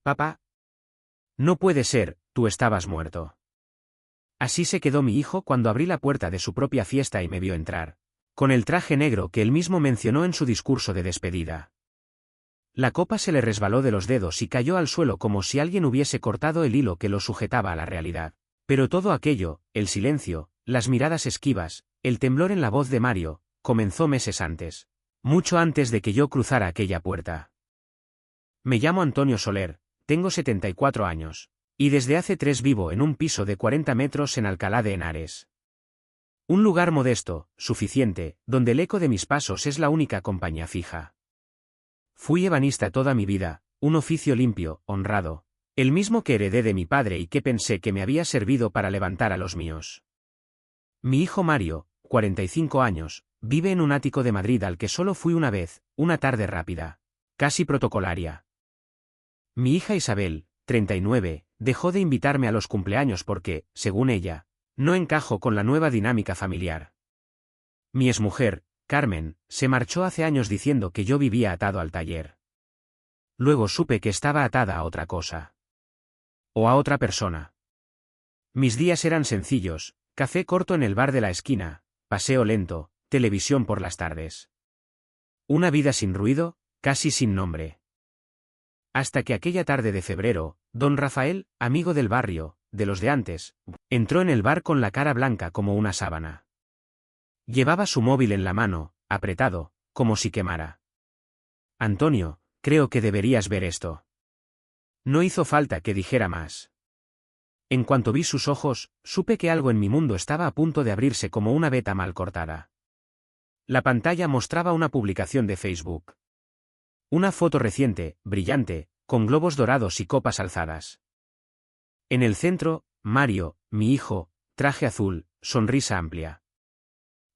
Papá. No puede ser, tú estabas muerto. Así se quedó mi hijo cuando abrí la puerta de su propia fiesta y me vio entrar, con el traje negro que él mismo mencionó en su discurso de despedida. La copa se le resbaló de los dedos y cayó al suelo como si alguien hubiese cortado el hilo que lo sujetaba a la realidad. Pero todo aquello, el silencio, las miradas esquivas, el temblor en la voz de Mario, comenzó meses antes. Mucho antes de que yo cruzara aquella puerta. Me llamo Antonio Soler, tengo 74 años. Y desde hace 3 vivo en un piso de 40 metros en Alcalá de Henares. Un lugar modesto, suficiente, donde el eco de mis pasos es la única compañía fija. Fui ebanista toda mi vida, un oficio limpio, honrado, el mismo que heredé de mi padre y que pensé que me había servido para levantar a los míos. Mi hijo Mario, 45 años, vive en un ático de Madrid al que solo fui una vez, una tarde rápida, casi protocolaria. Mi hija Isabel, 39, dejó de invitarme a los cumpleaños porque, según ella, no encajo con la nueva dinámica familiar. Mi exmujer, Carmen, se marchó hace años diciendo que yo vivía atado al taller. Luego supe que estaba atada a otra cosa. O a otra persona. Mis días eran sencillos, café corto en el bar de la esquina, paseo lento, televisión por las tardes. Una vida sin ruido, casi sin nombre. Hasta que aquella tarde de febrero, don Rafael, amigo del barrio, de los de antes, entró en el bar con la cara blanca como una sábana. Llevaba su móvil en la mano, apretado, como si quemara. Antonio, creo que deberías ver esto. No hizo falta que dijera más. En cuanto vi sus ojos, supe que algo en mi mundo estaba a punto de abrirse como una veta mal cortada. La pantalla mostraba una publicación de Facebook. Una foto reciente, brillante, con globos dorados y copas alzadas. En el centro, Mario, mi hijo, traje azul, sonrisa amplia.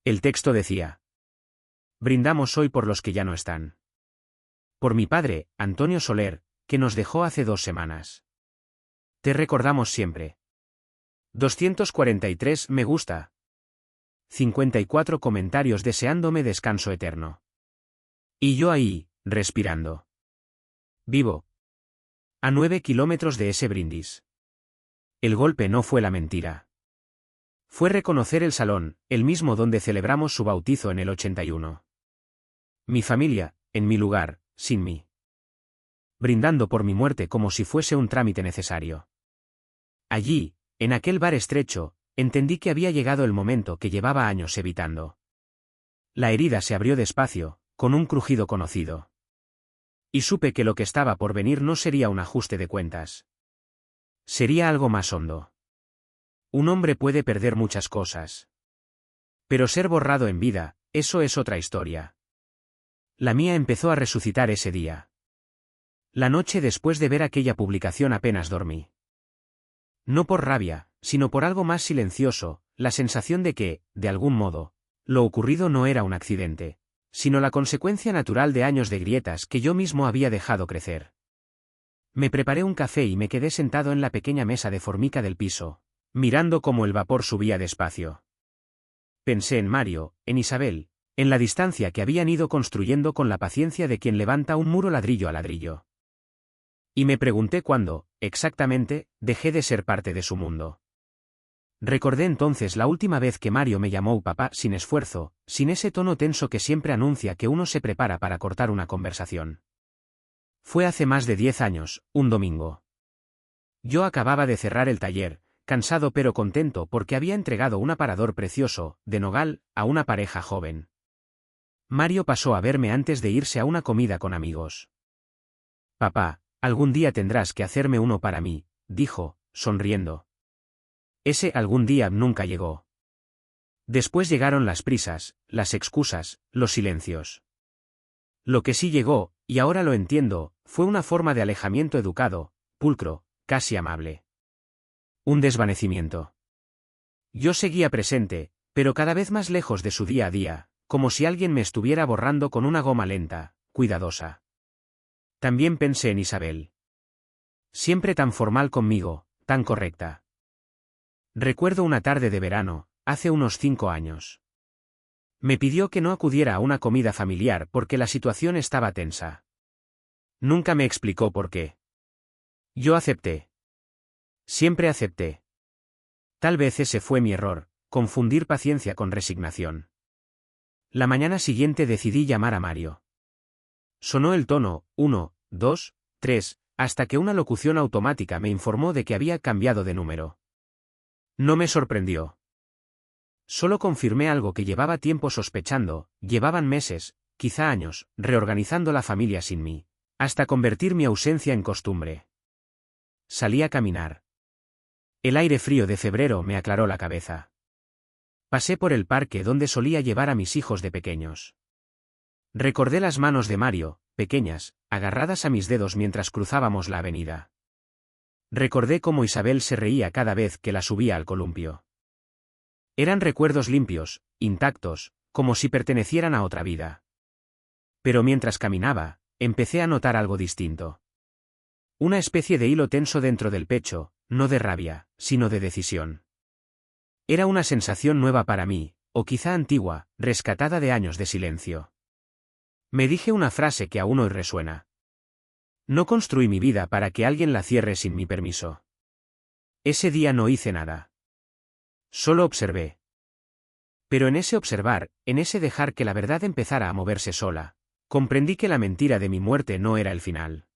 El texto decía: brindamos hoy por los que ya no están. Por mi padre, Antonio Soler, que nos dejó hace 2 semanas. Te recordamos siempre. 243 me gusta. 54 comentarios deseándome descanso eterno. Y yo ahí, respirando. Vivo. A 9 kilómetros de ese brindis. El golpe no fue la mentira. Fue reconocer el salón, el mismo donde celebramos su bautizo en el 81. Mi familia, en mi lugar, sin mí. Brindando por mi muerte como si fuese un trámite necesario. Allí, en aquel bar estrecho, entendí que había llegado el momento que llevaba años evitando. La herida se abrió despacio, con un crujido conocido. Y supe que lo que estaba por venir no sería un ajuste de cuentas. Sería algo más hondo. Un hombre puede perder muchas cosas. Pero ser borrado en vida, eso es otra historia. La mía empezó a resucitar ese día. La noche después de ver aquella publicación apenas dormí. No por rabia, sino por algo más silencioso, la sensación de que, de algún modo, lo ocurrido no era un accidente, sino la consecuencia natural de años de grietas que yo mismo había dejado crecer. Me preparé un café y me quedé sentado en la pequeña mesa de formica del piso, mirando cómo el vapor subía despacio. Pensé en Mario, en Isabel, en la distancia que habían ido construyendo con la paciencia de quien levanta un muro ladrillo a ladrillo. Y me pregunté cuándo, exactamente, dejé de ser parte de su mundo. Recordé entonces la última vez que Mario me llamó papá sin esfuerzo, sin ese tono tenso que siempre anuncia que uno se prepara para cortar una conversación. Fue hace más de 10 años, un domingo. Yo acababa de cerrar el taller, cansado pero contento porque había entregado un aparador precioso, de nogal, a una pareja joven. Mario pasó a verme antes de irse a una comida con amigos. Papá, algún día tendrás que hacerme uno para mí, dijo, sonriendo. Ese algún día nunca llegó. Después llegaron las prisas, las excusas, los silencios. Lo que sí llegó, y ahora lo entiendo, fue una forma de alejamiento educado, pulcro, casi amable. Un desvanecimiento. Yo seguía presente, pero cada vez más lejos de su día a día, como si alguien me estuviera borrando con una goma lenta, cuidadosa. También pensé en Isabel. Siempre tan formal conmigo, tan correcta. Recuerdo una tarde de verano, hace unos 5 años. Me pidió que no acudiera a una comida familiar porque la situación estaba tensa. Nunca me explicó por qué. Yo acepté. Siempre acepté. Tal vez ese fue mi error, confundir paciencia con resignación. La mañana siguiente decidí llamar a Mario. Sonó el tono, 1, 2, 3, hasta que una locución automática me informó de que había cambiado de número. No me sorprendió. Solo confirmé algo que llevaba tiempo sospechando, llevaban meses, quizá años, reorganizando la familia sin mí, hasta convertir mi ausencia en costumbre. Salí a caminar. El aire frío de febrero me aclaró la cabeza. Pasé por el parque donde solía llevar a mis hijos de pequeños. Recordé las manos de Mario, pequeñas, agarradas a mis dedos mientras cruzábamos la avenida. Recordé cómo Isabel se reía cada vez que la subía al columpio. Eran recuerdos limpios, intactos, como si pertenecieran a otra vida. Pero mientras caminaba, empecé a notar algo distinto. Una especie de hilo tenso dentro del pecho, no de rabia, sino de decisión. Era una sensación nueva para mí, o quizá antigua, rescatada de años de silencio. Me dije una frase que aún hoy resuena. No construí mi vida para que alguien la cierre sin mi permiso. Ese día no hice nada. Solo observé. Pero en ese observar, en ese dejar que la verdad empezara a moverse sola, comprendí que la mentira de mi muerte no era el final.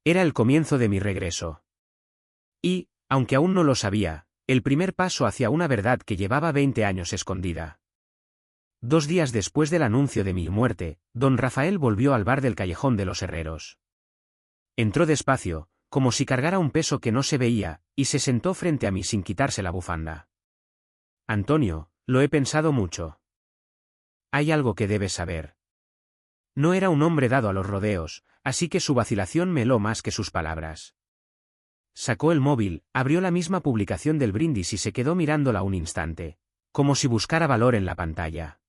Era el comienzo de mi regreso. Y, aunque aún no lo sabía, el primer paso hacia una verdad que llevaba 20 años escondida. 2 días después del anuncio de mi muerte, don Rafael volvió al bar del Callejón de los Herreros. Entró despacio, como si cargara un peso que no se veía, y se sentó frente a mí sin quitarse la bufanda. Antonio, lo he pensado mucho. Hay algo que debes saber. No era un hombre dado a los rodeos, así que su vacilación me heló más que sus palabras. Sacó el móvil, abrió la misma publicación del brindis y se quedó mirándola un instante, como si buscara valor en la pantalla.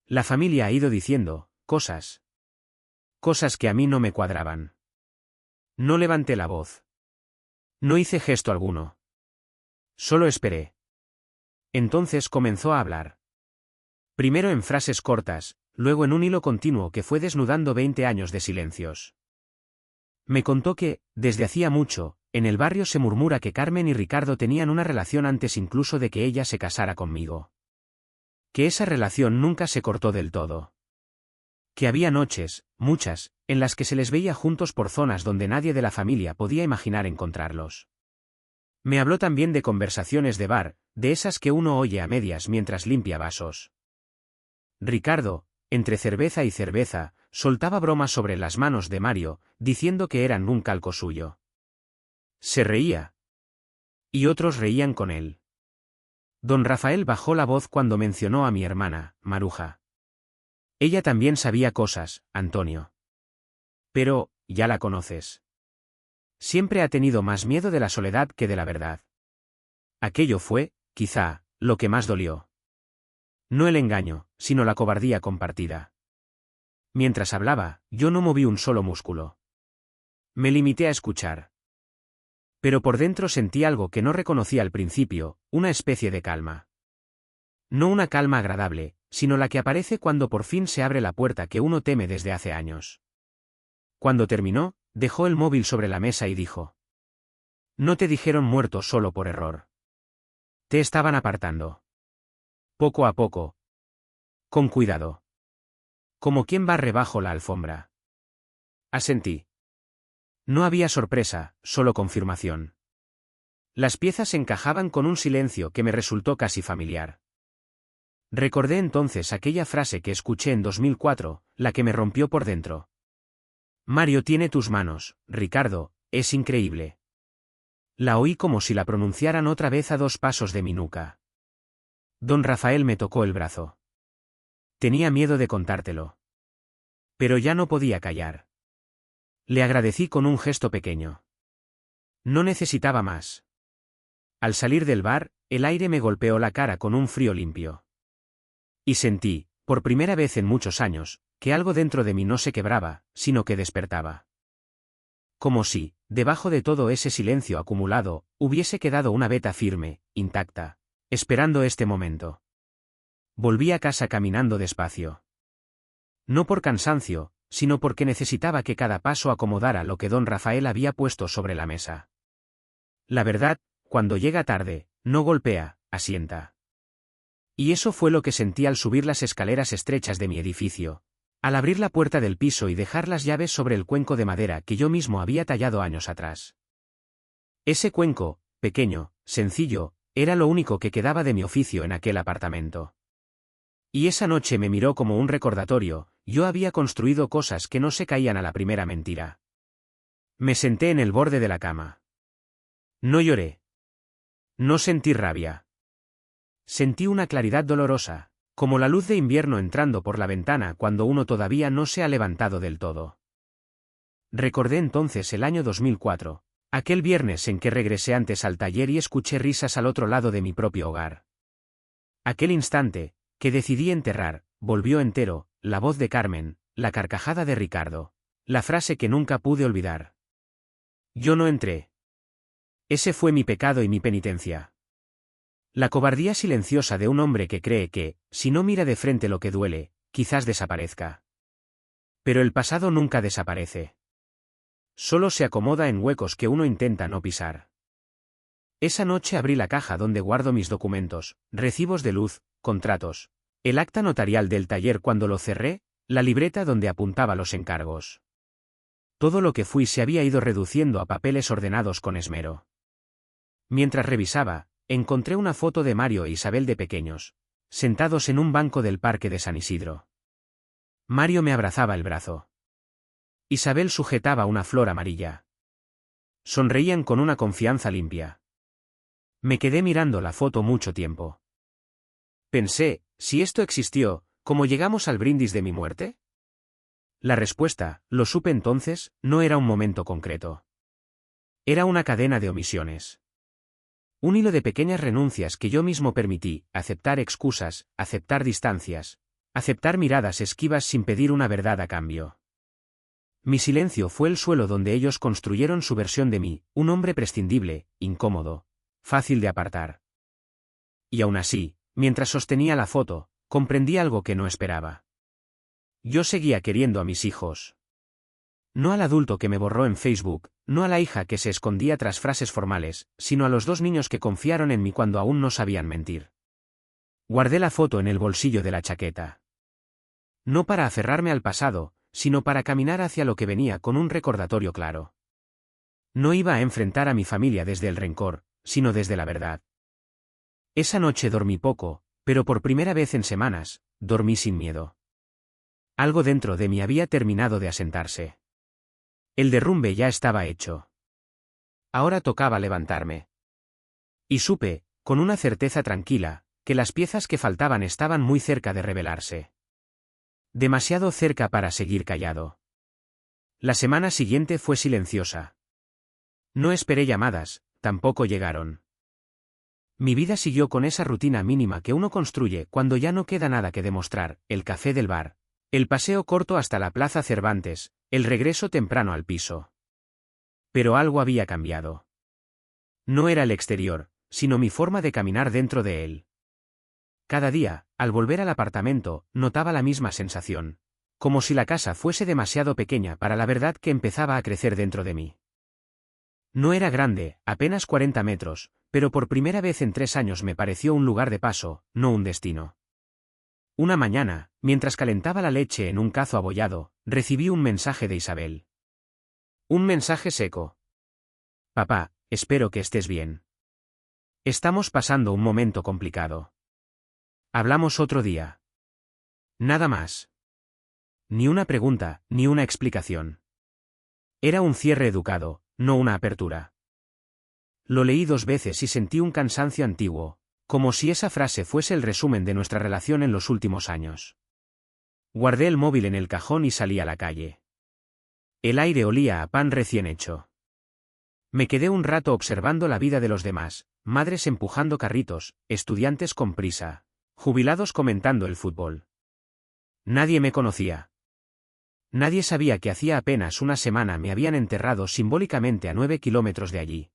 La familia ha ido diciendo cosas. Cosas que a mí no me cuadraban. No levanté la voz. No hice gesto alguno. Solo esperé. Entonces comenzó a hablar. Primero en frases cortas, luego en un hilo continuo que fue desnudando 20 años de silencios. Me contó que, desde hacía mucho, en el barrio se murmura que Carmen y Ricardo tenían una relación antes incluso de que ella se casara conmigo. Que esa relación nunca se cortó del todo. Que había noches, muchas, en las que se les veía juntos por zonas donde nadie de la familia podía imaginar encontrarlos. Me habló también de conversaciones de bar, de esas que uno oye a medias mientras limpia vasos. Ricardo, entre cerveza y cerveza, soltaba bromas sobre las manos de Mario, diciendo que eran un calco suyo. Se reía. Y otros reían con él. Don Rafael bajó la voz cuando mencionó a mi hermana, Maruja. Ella también sabía cosas, Antonio. Pero, ya la conoces. Siempre ha tenido más miedo de la soledad que de la verdad. Aquello fue, quizá, lo que más dolió. No el engaño, sino la cobardía compartida. Mientras hablaba, yo no moví un solo músculo. Me limité a escuchar. Pero por dentro sentí algo que no reconocí al principio, una especie de calma. No una calma agradable, sino la que aparece cuando por fin se abre la puerta que uno teme desde hace años. Cuando terminó, dejó el móvil sobre la mesa y dijo: No te dijeron muerto solo por error. Te estaban apartando. Poco a poco. Con cuidado. Como quien barre bajo la alfombra. Asentí. No había sorpresa, solo confirmación. Las piezas encajaban con un silencio que me resultó casi familiar. Recordé entonces aquella frase que escuché en 2004, la que me rompió por dentro. Mario tiene tus manos, Ricardo, es increíble. La oí como si la pronunciaran otra vez a 2 pasos de mi nuca. Don Rafael me tocó el brazo. Tenía miedo de contártelo. Pero ya no podía callar. Le agradecí con un gesto pequeño. No necesitaba más. Al salir del bar, el aire me golpeó la cara con un frío limpio. Y sentí, por primera vez en muchos años, que algo dentro de mí no se quebraba, sino que despertaba. Como si, debajo de todo ese silencio acumulado, hubiese quedado una veta firme, intacta, esperando este momento. Volví a casa caminando despacio. No por cansancio, sino porque necesitaba que cada paso acomodara lo que don Rafael había puesto sobre la mesa. La verdad, cuando llega tarde, no golpea, asienta. Y eso fue lo que sentí al subir las escaleras estrechas de mi edificio, al abrir la puerta del piso y dejar las llaves sobre el cuenco de madera que yo mismo había tallado años atrás. Ese cuenco, pequeño, sencillo, era lo único que quedaba de mi oficio en aquel apartamento. Y esa noche me miró como un recordatorio: yo había construido cosas que no se caían a la primera mentira. Me senté en el borde de la cama. No lloré. No sentí rabia. Sentí una claridad dolorosa, como la luz de invierno entrando por la ventana cuando uno todavía no se ha levantado del todo. Recordé entonces el año 2004, aquel viernes en que regresé antes al taller y escuché risas al otro lado de mi propio hogar. Aquel instante, que decidí enterrar, volvió entero, la voz de Carmen, la carcajada de Ricardo, la frase que nunca pude olvidar. Yo no entré. Ese fue mi pecado y mi penitencia. La cobardía silenciosa de un hombre que cree que, si no mira de frente lo que duele, quizás desaparezca. Pero el pasado nunca desaparece. Solo se acomoda en huecos que uno intenta no pisar. Esa noche abrí la caja donde guardo mis documentos, recibos de luz, contratos, el acta notarial del taller cuando lo cerré, la libreta donde apuntaba los encargos. Todo lo que fui se había ido reduciendo a papeles ordenados con esmero. Mientras revisaba, encontré una foto de Mario e Isabel de pequeños, sentados en un banco del parque de San Isidro. Mario me abrazaba el brazo. Isabel sujetaba una flor amarilla. Sonreían con una confianza limpia. Me quedé mirando la foto mucho tiempo. Pensé, si esto existió, ¿cómo llegamos al brindis de mi muerte? La respuesta, lo supe entonces, no era un momento concreto. Era una cadena de omisiones. Un hilo de pequeñas renuncias que yo mismo permití: aceptar excusas, aceptar distancias, aceptar miradas esquivas sin pedir una verdad a cambio. Mi silencio fue el suelo donde ellos construyeron su versión de mí, un hombre prescindible, incómodo, fácil de apartar. Y aún así, mientras sostenía la foto, comprendí algo que no esperaba. Yo seguía queriendo a mis hijos. No al adulto que me borró en Facebook, no a la hija que se escondía tras frases formales, sino a los dos niños que confiaron en mí cuando aún no sabían mentir. Guardé la foto en el bolsillo de la chaqueta. No para aferrarme al pasado, sino para caminar hacia lo que venía con un recordatorio claro. No iba a enfrentar a mi familia desde el rencor, sino desde la verdad. Esa noche dormí poco, pero por primera vez en semanas, dormí sin miedo. Algo dentro de mí había terminado de asentarse. El derrumbe ya estaba hecho. Ahora tocaba levantarme. Y supe, con una certeza tranquila, que las piezas que faltaban estaban muy cerca de revelarse. Demasiado cerca para seguir callado. La semana siguiente fue silenciosa. No esperé llamadas, tampoco llegaron. Mi vida siguió con esa rutina mínima que uno construye cuando ya no queda nada que demostrar: el café del bar, el paseo corto hasta la Plaza Cervantes, el regreso temprano al piso. Pero algo había cambiado. No era el exterior, sino mi forma de caminar dentro de él. Cada día, al volver al apartamento, notaba la misma sensación, como si la casa fuese demasiado pequeña para la verdad que empezaba a crecer dentro de mí. No era grande, apenas 40 metros, pero por primera vez en 3 años me pareció un lugar de paso, no un destino. Una mañana, mientras calentaba la leche en un cazo abollado, recibí un mensaje de Isabel. Un mensaje seco. Papá, espero que estés bien. Estamos pasando un momento complicado. Hablamos otro día. Nada más. Ni una pregunta, ni una explicación. Era un cierre educado, no una apertura. Lo leí 2 veces y sentí un cansancio antiguo, como si esa frase fuese el resumen de nuestra relación en los últimos años. Guardé el móvil en el cajón y salí a la calle. El aire olía a pan recién hecho. Me quedé un rato observando la vida de los demás: madres empujando carritos, estudiantes con prisa, jubilados comentando el fútbol. Nadie me conocía. Nadie sabía que hacía apenas una semana me habían enterrado simbólicamente a 9 kilómetros de allí.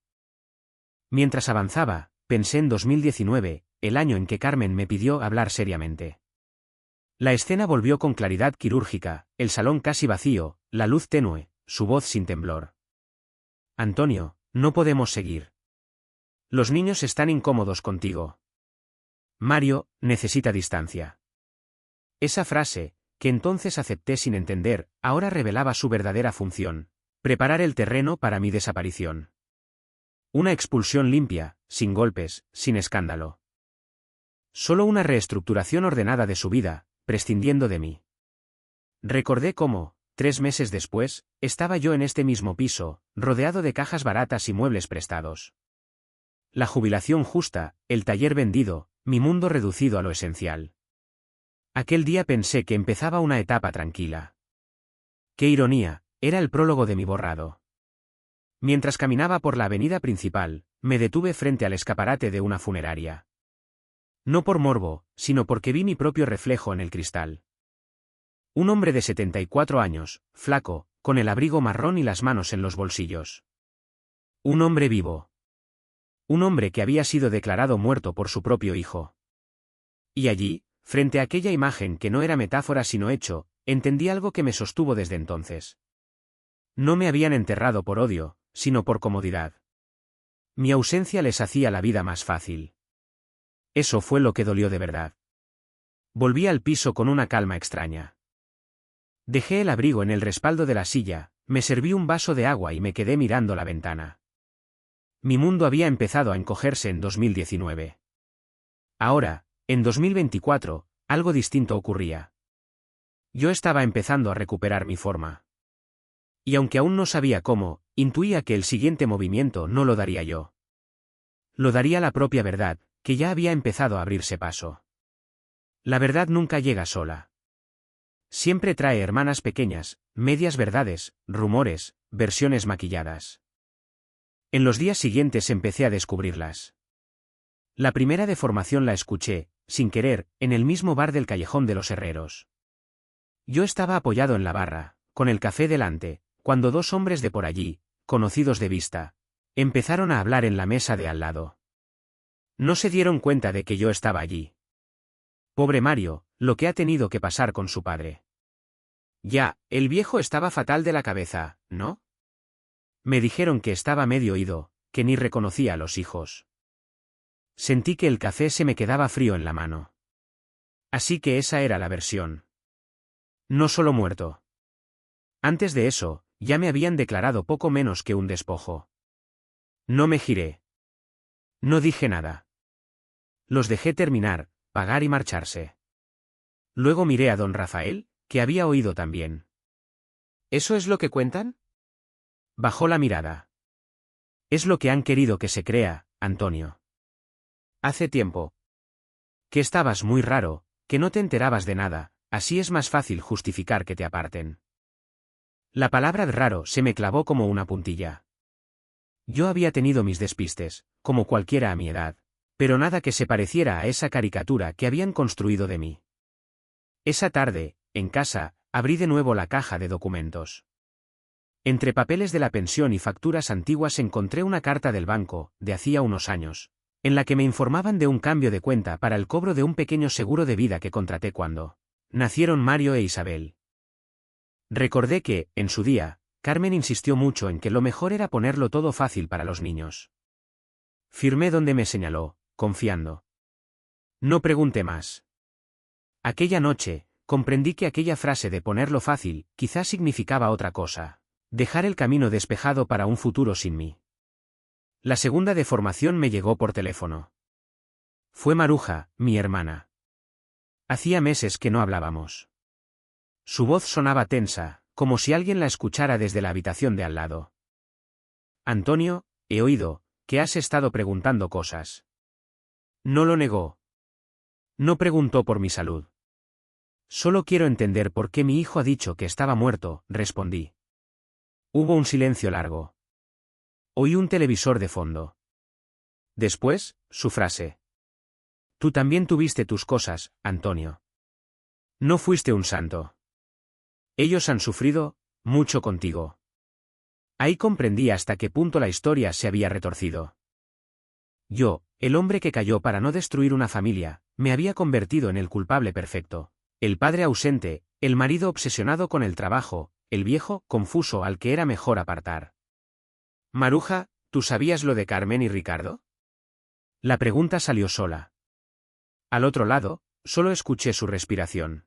Mientras avanzaba, pensé en 2019, el año en que Carmen me pidió hablar seriamente. La escena volvió con claridad quirúrgica, el salón casi vacío, la luz tenue, su voz sin temblor. Antonio, no podemos seguir. Los niños están incómodos contigo. Mario, necesita distancia. Esa frase, que entonces acepté sin entender, ahora revelaba su verdadera función: preparar el terreno para mi desaparición. Una expulsión limpia, sin golpes, sin escándalo. Solo una reestructuración ordenada de su vida, prescindiendo de mí. Recordé cómo, 3 meses después, estaba yo en este mismo piso, rodeado de cajas baratas y muebles prestados. La jubilación justa, el taller vendido, mi mundo reducido a lo esencial. Aquel día pensé que empezaba una etapa tranquila. ¡Qué ironía! Era el prólogo de mi borrado. Mientras caminaba por la avenida principal, me detuve frente al escaparate de una funeraria. No por morbo, sino porque vi mi propio reflejo en el cristal. Un hombre de 74 años, flaco, con el abrigo marrón y las manos en los bolsillos. Un hombre vivo. Un hombre que había sido declarado muerto por su propio hijo. Y allí, frente a aquella imagen que no era metáfora sino hecho, entendí algo que me sostuvo desde entonces. No me habían enterrado por odio, sino por comodidad. Mi ausencia les hacía la vida más fácil. Eso fue lo que dolió de verdad. Volví al piso con una calma extraña. Dejé el abrigo en el respaldo de la silla, me serví un vaso de agua y me quedé mirando la ventana. Mi mundo había empezado a encogerse en 2019. Ahora, en 2024, algo distinto ocurría. Yo estaba empezando a recuperar mi forma. Y aunque aún no sabía cómo, intuía que el siguiente movimiento no lo daría yo. Lo daría la propia verdad, que ya había empezado a abrirse paso. La verdad nunca llega sola. Siempre trae hermanas pequeñas, medias verdades, rumores, versiones maquilladas. En los días siguientes empecé a descubrirlas. La primera deformación la escuché, sin querer, en el mismo bar del Callejón de los Herreros. Yo estaba apoyado en la barra, con el café delante, cuando 2 hombres de por allí, conocidos de vista, empezaron a hablar en la mesa de al lado. No se dieron cuenta de que yo estaba allí. Pobre Mario, lo que ha tenido que pasar con su padre. Ya, el viejo estaba fatal de la cabeza, ¿no? Me dijeron que estaba medio ido, que ni reconocía a los hijos. Sentí que el café se me quedaba frío en la mano. Así que esa era la versión. No solo muerto. Antes de eso, ya me habían declarado poco menos que un despojo. No me giré. No dije nada. Los dejé terminar, pagar y marcharse. Luego miré a don Rafael, que había oído también. ¿Eso es lo que cuentan? Bajó la mirada. Es lo que han querido que se crea, Antonio. Hace tiempo. Que estabas muy raro, que no te enterabas de nada, así es más fácil justificar que te aparten. La palabra raro se me clavó como una puntilla. Yo había tenido mis despistes, como cualquiera a mi edad, pero nada que se pareciera a esa caricatura que habían construido de mí. Esa tarde, en casa, abrí de nuevo la caja de documentos. Entre papeles de la pensión y facturas antiguas encontré una carta del banco, de hacía unos años, en la que me informaban de un cambio de cuenta para el cobro de un pequeño seguro de vida que contraté cuando nacieron Mario e Isabel. Recordé que, en su día, Carmen insistió mucho en que lo mejor era ponerlo todo fácil para los niños. Firmé donde me señaló, confiando. No pregunté más. Aquella noche, comprendí que aquella frase de ponerlo fácil, quizás significaba otra cosa: dejar el camino despejado para un futuro sin mí. La segunda deformación me llegó por teléfono. Fue Maruja, mi hermana. Hacía meses que no hablábamos. Su voz sonaba tensa, como si alguien la escuchara desde la habitación de al lado. Antonio, he oído que has estado preguntando cosas. No lo negó. No preguntó por mi salud. Solo quiero entender por qué mi hijo ha dicho que estaba muerto, respondí. Hubo un silencio largo. Oí un televisor de fondo. Después, su frase. Tú también tuviste tus cosas, Antonio. No fuiste un santo. Ellos han sufrido mucho contigo. Ahí comprendí hasta qué punto la historia se había retorcido. Yo, el hombre que cayó para no destruir una familia, me había convertido en el culpable perfecto, El padre ausente, el marido obsesionado con el trabajo, el viejo confuso al que era mejor apartar. Maruja, ¿tú sabías lo de Carmen y Ricardo? La pregunta salió sola. Al otro lado, solo escuché su respiración.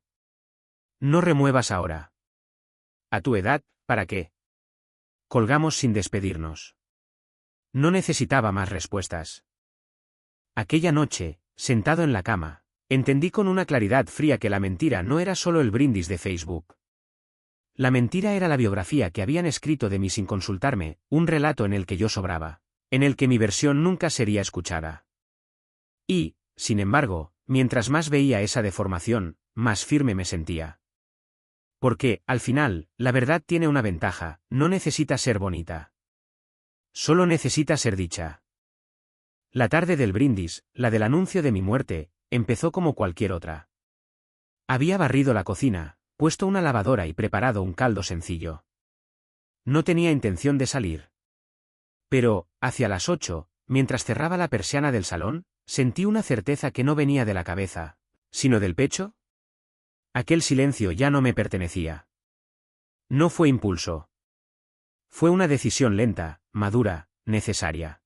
No remuevas ahora. A tu edad, ¿para qué? Colgamos sin despedirnos. No necesitaba más respuestas. Aquella noche, sentado en la cama, entendí con una claridad fría que la mentira no era solo el brindis de Facebook. La mentira era la biografía que habían escrito de mí sin consultarme, un relato en el que yo sobraba, en el que mi versión nunca sería escuchada. Y, sin embargo, mientras más veía esa deformación, más firme me sentía. Porque, al final, la verdad tiene una ventaja, no necesita ser bonita. Solo necesita ser dicha. La tarde del brindis, la del anuncio de mi muerte, empezó como cualquier otra. Había barrido la cocina, puesto una lavadora y preparado un caldo sencillo. No tenía intención de salir. Pero, hacia las 8, mientras cerraba la persiana del salón, sentí una certeza que no venía de la cabeza, sino del pecho. Aquel silencio ya no me pertenecía. No fue impulso. Fue una decisión lenta, madura, necesaria.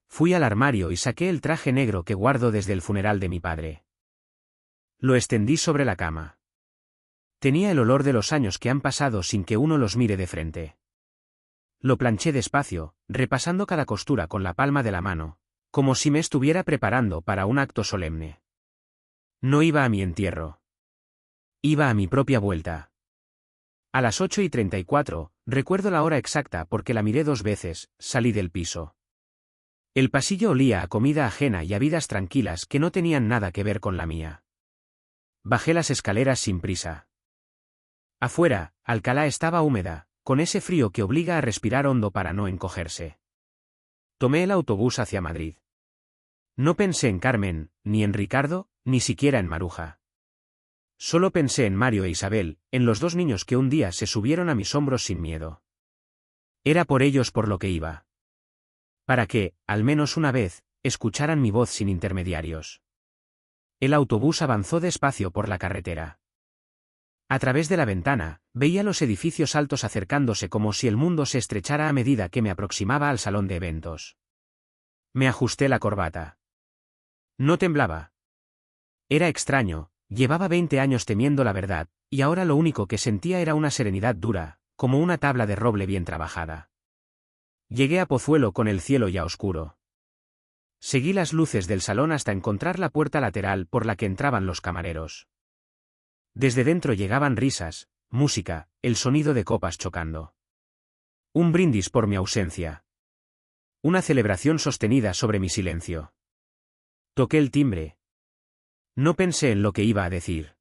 Fui al armario y saqué el traje negro que guardo desde el funeral de mi padre. Lo extendí sobre la cama. Tenía el olor de los años que han pasado sin que uno los mire de frente. Lo planché despacio, repasando cada costura con la palma de la mano, como si me estuviera preparando para un acto solemne. No iba a mi entierro. Iba a mi propia vuelta. A las 8:34, recuerdo la hora exacta porque la miré 2 veces, salí del piso. El pasillo olía a comida ajena y a vidas tranquilas que no tenían nada que ver con la mía. Bajé las escaleras sin prisa. Afuera, Alcalá estaba húmeda, con ese frío que obliga a respirar hondo para no encogerse. Tomé el autobús hacia Madrid. No pensé en Carmen, ni en Ricardo, ni siquiera en Maruja. Solo pensé en Mario e Isabel, en los 2 niños que un día se subieron a mis hombros sin miedo. Era por ellos por lo que iba. Para que, al menos una vez, escucharan mi voz sin intermediarios. El autobús avanzó despacio por la carretera. A través de la ventana, veía los edificios altos acercándose como si el mundo se estrechara a medida que me aproximaba al salón de eventos. Me ajusté la corbata. No temblaba. Era extraño, llevaba 20 años temiendo la verdad, y ahora lo único que sentía era una serenidad dura, como una tabla de roble bien trabajada. Llegué a Pozuelo con el cielo ya oscuro. Seguí las luces del salón hasta encontrar la puerta lateral por la que entraban los camareros. Desde dentro llegaban risas, música, el sonido de copas chocando. Un brindis por mi ausencia. Una celebración sostenida sobre mi silencio. Toqué el timbre. No pensé en lo que iba a decir.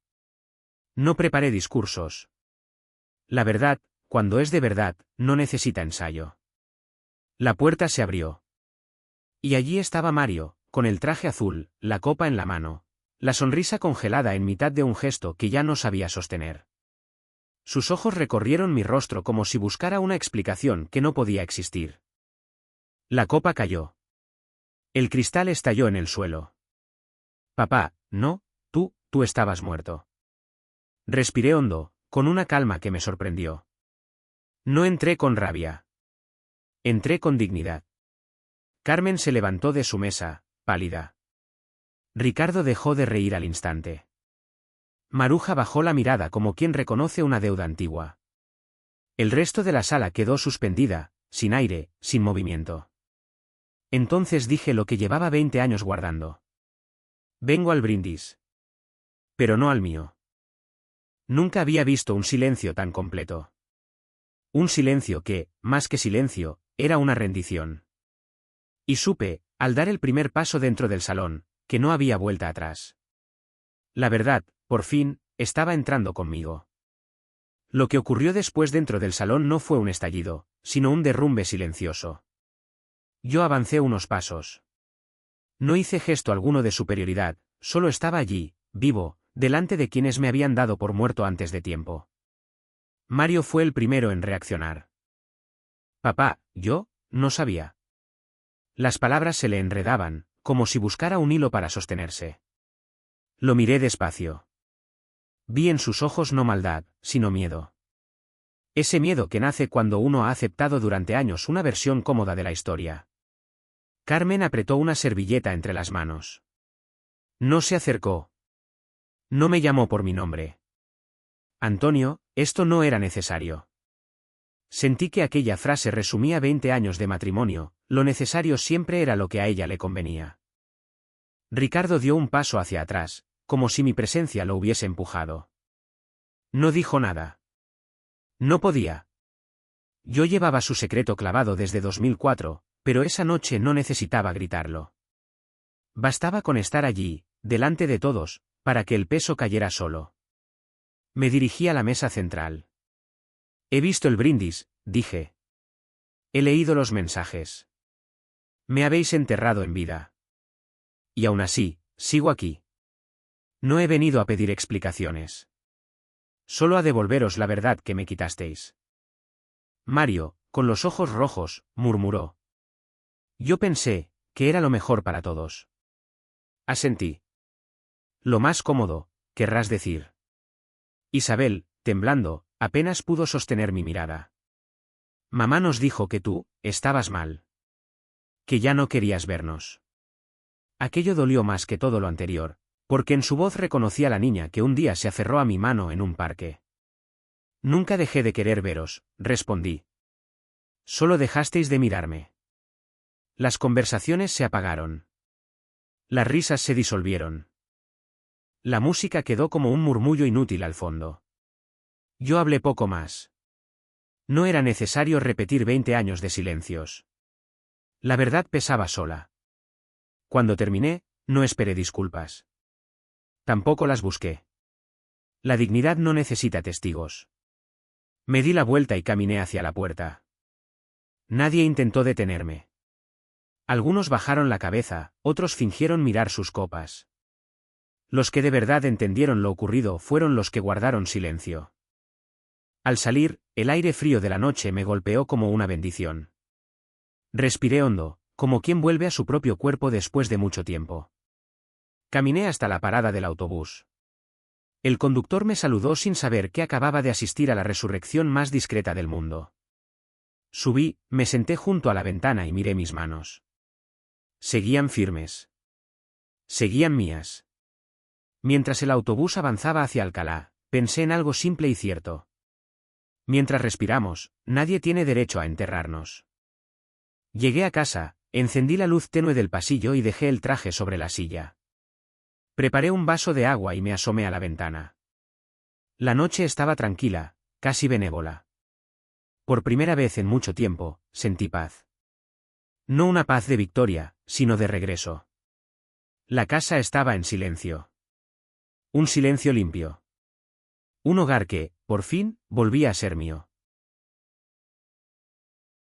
No preparé discursos. La verdad, cuando es de verdad, no necesita ensayo. La puerta se abrió. Y allí estaba Mario, con el traje azul, la copa en la mano, la sonrisa congelada en mitad de un gesto que ya no sabía sostener. Sus ojos recorrieron mi rostro como si buscara una explicación que no podía existir. La copa cayó. El cristal estalló en el suelo. Papá, no, tú estabas muerto. Respiré hondo, con una calma que me sorprendió. No entré con rabia. Entré con dignidad. Carmen se levantó de su mesa, pálida. Ricardo dejó de reír al instante. Maruja bajó la mirada como quien reconoce una deuda antigua. El resto de la sala quedó suspendida, sin aire, sin movimiento. Entonces dije lo que llevaba 20 años guardando. Vengo al brindis. Pero no al mío. Nunca había visto un silencio tan completo. Un silencio que, más que silencio, era una rendición. Y supe, al dar el primer paso dentro del salón, que no había vuelta atrás. La verdad, por fin, estaba entrando conmigo. Lo que ocurrió después dentro del salón no fue un estallido, sino un derrumbe silencioso. Yo avancé unos pasos. No hice gesto alguno de superioridad, solo estaba allí, vivo, delante de quienes me habían dado por muerto antes de tiempo. Mario fue el primero en reaccionar. Papá, yo, no sabía. Las palabras se le enredaban, como si buscara un hilo para sostenerse. Lo miré despacio. Vi en sus ojos no maldad, sino miedo. Ese miedo que nace cuando uno ha aceptado durante años una versión cómoda de la historia. Carmen apretó una servilleta entre las manos. No se acercó. No me llamó por mi nombre. Antonio, esto no era necesario. Sentí que aquella frase resumía 20 años de matrimonio, lo necesario siempre era lo que a ella le convenía. Ricardo dio un paso hacia atrás, como si mi presencia lo hubiese empujado. No dijo nada. No podía. Yo llevaba su secreto clavado desde 2004, pero esa noche no necesitaba gritarlo. Bastaba con estar allí, delante de todos, para que el peso cayera solo. Me dirigí a la mesa central. He visto el brindis, dije. He leído los mensajes. Me habéis enterrado en vida. Y aún así, sigo aquí. No he venido a pedir explicaciones. Solo a devolveros la verdad que me quitasteis. Mario, con los ojos rojos, murmuró. Yo pensé que era lo mejor para todos. Asentí. Lo más cómodo, querrás decir. Isabel, temblando, apenas pudo sostener mi mirada. Mamá nos dijo que tú, estabas mal. Que ya no querías vernos. Aquello dolió más que todo lo anterior, porque en su voz reconocí a la niña que un día se aferró a mi mano en un parque. Nunca dejé de querer veros, respondí. Solo dejasteis de mirarme. Las conversaciones se apagaron. Las risas se disolvieron. La música quedó como un murmullo inútil al fondo. Yo hablé poco más. No era necesario repetir 20 años de silencios. La verdad pesaba sola. Cuando terminé, no esperé disculpas. Tampoco las busqué. La dignidad no necesita testigos. Me di la vuelta y caminé hacia la puerta. Nadie intentó detenerme. Algunos bajaron la cabeza, otros fingieron mirar sus copas. Los que de verdad entendieron lo ocurrido fueron los que guardaron silencio. Al salir, el aire frío de la noche me golpeó como una bendición. Respiré hondo, como quien vuelve a su propio cuerpo después de mucho tiempo. Caminé hasta la parada del autobús. El conductor me saludó sin saber que acababa de asistir a la resurrección más discreta del mundo. Subí, me senté junto a la ventana y miré mis manos. Seguían firmes. Seguían mías. Mientras el autobús avanzaba hacia Alcalá, pensé en algo simple y cierto. Mientras respiramos, nadie tiene derecho a enterrarnos. Llegué a casa, encendí la luz tenue del pasillo y dejé el traje sobre la silla. Preparé un vaso de agua y me asomé a la ventana. La noche estaba tranquila, casi benévola. Por primera vez en mucho tiempo, sentí paz. No una paz de victoria, sino de regreso. La casa estaba en silencio. Un silencio limpio. Un hogar que, por fin, volvía a ser mío.